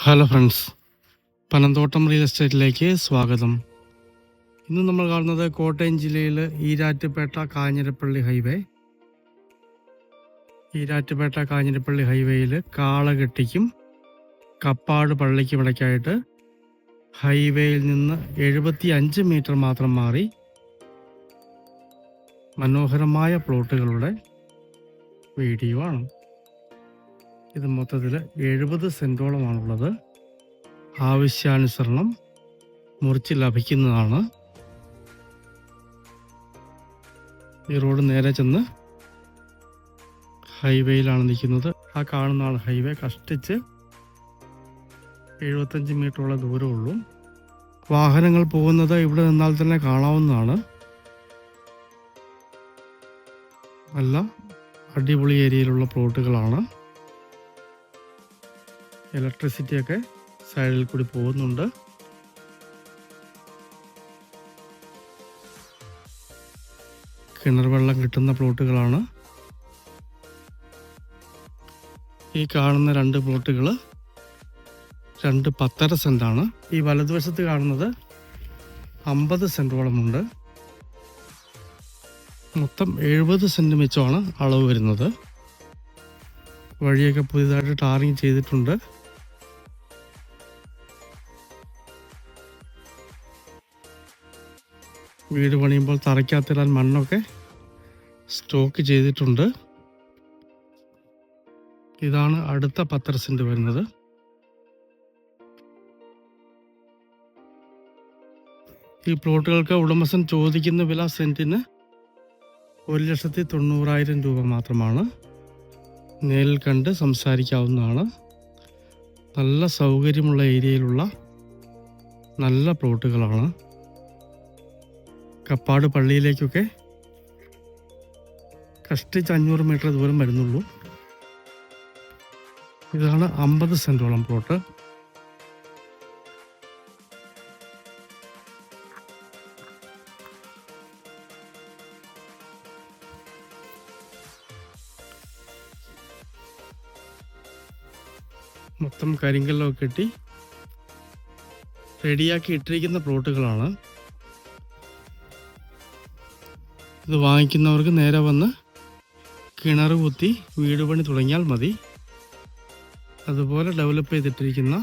Hello friends, Panamthottam real എസ്റ്റേറ്റിലേക്ക് സ്വാഗതം. ഇന്ന് നമ്മൾ കാണുന്നത് കോട്ടയം ജില്ലയിൽ ഈരാറ്റുപേട്ട കാഞ്ഞിരപ്പള്ളി ഹൈവേ. ഈരാറ്റുപേട്ട കാഞ്ഞിരപ്പള്ളി ഹൈവേയിൽ കാളകെട്ടിക്കും കപ്പാട് പള്ളിക്കും ഇടയ്ക്കായിട്ട് ഹൈവേയിൽ നിന്ന് 75 മീറ്റർ മാത്രം മാറി മനോഹരമായ പ്ലോട്ടുകളുടെ വീഡിയോ ആണ്. ഇത് മൊത്തത്തിൽ 70 സെൻറ്റോളമാണുള്ളത്. ആവശ്യാനുസരണം മുറിച്ച് ലഭിക്കുന്നതാണ്. ഈ റോഡ് നേരെ ചെന്ന് ഹൈവേയിലാണ് നിൽക്കുന്നത്. ആ കാണുന്നതാണ് ഹൈവേ. കഷ്ടിച്ച് 75 മീറ്ററുള്ള ദൂരമുള്ളൂ. വാഹനങ്ങൾ പോകുന്നത് ഇവിടെ നിന്നാൽ തന്നെ കാണാവുന്നതാണ്. നല്ല അടിപൊളി ഏരിയയിലുള്ള പ്ലോട്ടുകളാണ്. ഇലക്ട്രിസിറ്റിയൊക്കെ സൈഡിൽ കൂടി പോകുന്നുണ്ട്. കിണർ വെള്ളം കിട്ടുന്ന പ്ലോട്ടുകളാണ്. ഈ കാണുന്ന 2 പ്ലോട്ടുകൾ 2 10.5 സെന്റാണ്. ഈ വലതുവശത്ത് കാണുന്നത് 50 സെന്റോളമുണ്ട്. മൊത്തം 70 സെന്റ് മിച്ചമാണ് അളവ് വരുന്നത്. വഴിയൊക്കെ പുതിയതായിട്ട് ടാറിങ് ചെയ്തിട്ടുണ്ട്. വീട് പണിയുമ്പോൾ തറയ്ക്കകത്തിടാൻ മണ്ണൊക്കെ സ്റ്റോക്ക് ചെയ്തിട്ടുണ്ട്. ഇതാണ് അടുത്ത 10.5 സെന്റ് വരുന്നത്. ഈ പ്ലോട്ടുകൾക്ക് ഉടമസ്ഥൻ ചോദിക്കുന്ന വില സെന്റിന് 1,90,000 രൂപ മാത്രമാണ്. നേരിൽ കണ്ട് സംസാരിക്കാവുന്നതാണ്. നല്ല സൗകര്യമുള്ള ഏരിയയിലുള്ള നല്ല പ്ലോട്ടുകളാണ്. കപ്പാട് പള്ളിയിലേക്കൊക്കെ കഷ്ടിച്ച് 500 മീറ്റർ ദൂരം വരുന്നുള്ളൂ. ഇതാണ് 50 സെന്റോളം പ്ലോട്ട്. മൊത്തം കരിങ്കല്ലൊക്കെ കെട്ടി റെഡിയാക്കി ഇട്ടിരിക്കുന്ന പ്ലോട്ടുകളാണ്. ഇത് വാങ്ങിക്കുന്നവർക്ക് നേരെ വന്ന് കിണർ കുത്തി വീട് പണി തുടങ്ങിയാൽ മതി. അതുപോലെ ഡെവലപ്പ് ചെയ്തിട്ടിരിക്കുന്ന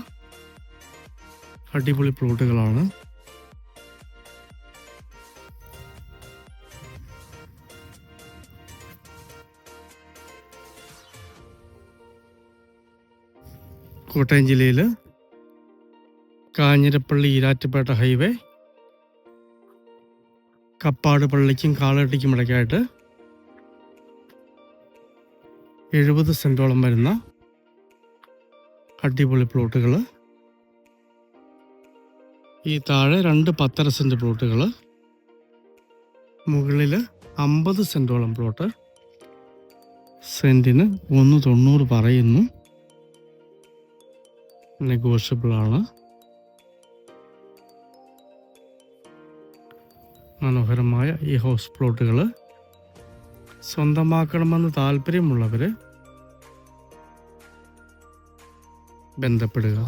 അടിപൊളി പ്ലോട്ടുകളാണ്. കോട്ടയം ജില്ലയിൽ കാഞ്ഞിരപ്പള്ളി ഈരാറ്റുപേട്ട ഹൈവേ കപ്പാട് പള്ളിക്കും കാളകെട്ടിക്കും ഇടയ്ക്കായിട്ട് 70 സെന്റോളം വരുന്ന അടിപൊളി പ്ലോട്ടുകൾ. ഈ താഴെ 2 10.5 സെന്റ് പ്ലോട്ടുകൾ. മുകളിൽ 50 സെന്റോളം പ്ലോട്ട്. സെന്റിന് 190 പറയുന്നു. നെഗോഷ്യബിൾ ആണ്. മനോഹരമായ ഈ ഹൗസ് പ്ലോട്ടുകൾ സ്വന്തമാക്കണമെന്ന് താല്പര്യമുള്ളവർ ബന്ധപ്പെടുക.